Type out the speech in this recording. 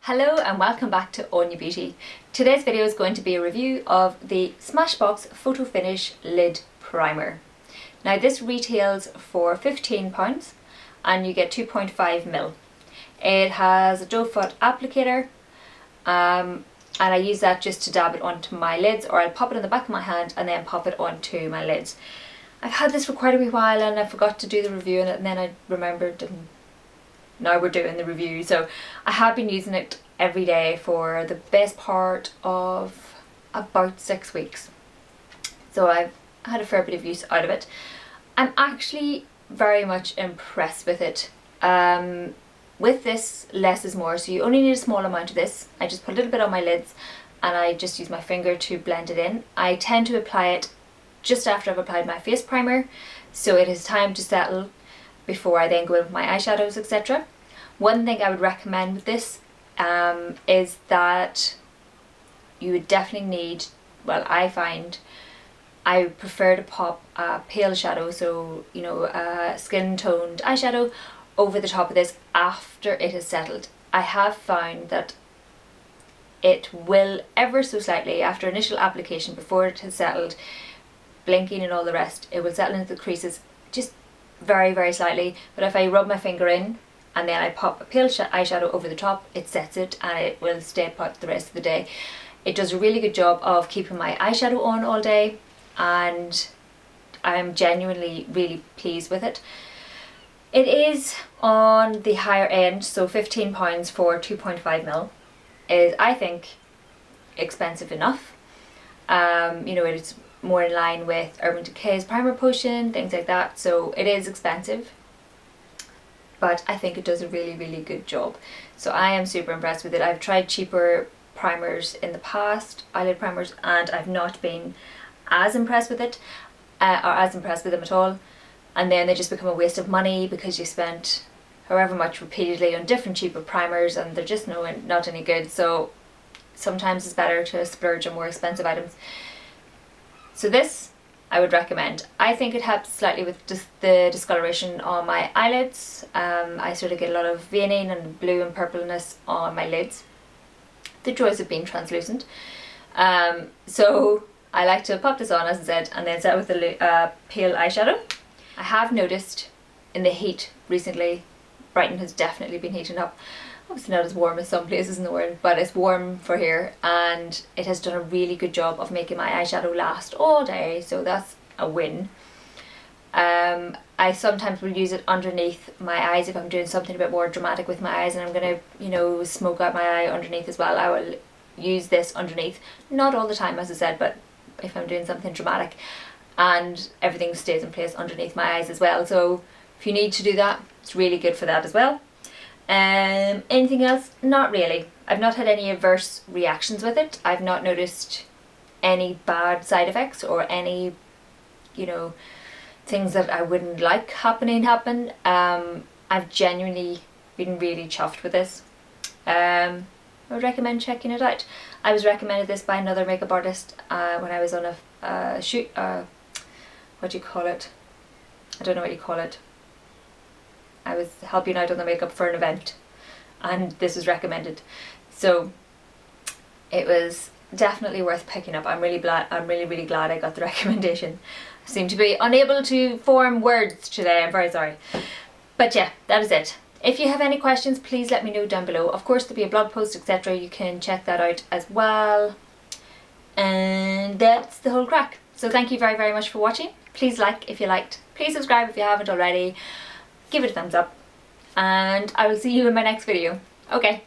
Hello and welcome back to All New Beauty. Today's video is going to be a review of the Smashbox Photo Finish Lid Primer. Now this retails for £15 and you get 2.5ml. It has a Doe Foot Applicator and I use that just to dab it onto my lids, or I'll pop it in the back of my hand and then pop it onto my lids. I've had this for quite a wee while and I forgot to do the review on it, and then I remembered and now we're doing the review. So I have been using it every day for the best part of about 6 weeks. So I've had a fair bit of use out of it. I'm actually very much impressed with it. With this, less is more, so you only need a small amount of this. I just put a little bit on my lids and I just use my finger to blend it in. I tend to apply it just after I've applied my face primer, so it has time to settle before I then go in with my eyeshadows, etc. One thing I would recommend with this is that you would definitely need, well, I find I prefer to pop a pale shadow, so you know, a skin toned eyeshadow over the top of this after it has settled. I have found that it will ever so slightly, after initial application, before it has settled, blinking and all the rest, it will settle into the creases just very, very slightly. But if I rub my finger in and then I pop a pale eyeshadow over the top, it sets it and it will stay put the rest of the day. It does a really good job of keeping my eyeshadow on all day, and I'm genuinely really pleased with it. It is on the higher end, so £15 for 2.5ml is, I think, expensive enough. You know, it's more in line with Urban Decay's Primer Potion, things like that, so it is expensive, but I think it does a really, really good job. So I am super impressed with it. I've tried cheaper primers in the past, eyelid primers, and I've not been as impressed with it, or as impressed with them at all, and then they just become a waste of money because you spent however much repeatedly on different cheaper primers and they're just not any good. So sometimes it's better to splurge on more expensive items. So this I would recommend. I think it helps slightly with just the discoloration on my eyelids. I sort of get a lot of veining and blue and purpleness on my lids. The joys of being translucent. So I like to pop this on, as I said, and then set with the pale eyeshadow. I have noticed in the heat recently, Brighton has definitely been heating up. Obviously not as warm as some places in the world, but it's warm for here, and it has done a really good job of making my eyeshadow last all day, so that's a win. I sometimes will use it underneath my eyes if I'm doing something a bit more dramatic with my eyes and I'm going to, you know, smoke out my eye underneath as well. I will use this underneath, not all the time as I said, but if I'm doing something dramatic, and everything stays in place underneath my eyes as well. So if you need to do that, it's really good for that as well. Anything else? Not really. I've not had any adverse reactions with it. I've not noticed any bad side effects or any, you know, things that I wouldn't like happen. I've genuinely been really chuffed with this. I would recommend checking it out. I was recommended this by another makeup artist when I was on a shoot, what do you call it? I don't know what you call it. I was helping out on the makeup for an event and this was recommended. So it was definitely worth picking up. I'm really glad I got the recommendation. I seem to be unable to form words today, I'm very sorry. But yeah, that is it. If you have any questions, please let me know down below. Of course there'll be a blog post, etc. You can check that out as well. And that's the whole crack. So thank you very, very much for watching. Please like if you liked. Please subscribe if you haven't already. Give it a thumbs up. And I will see you in my next video. Okay.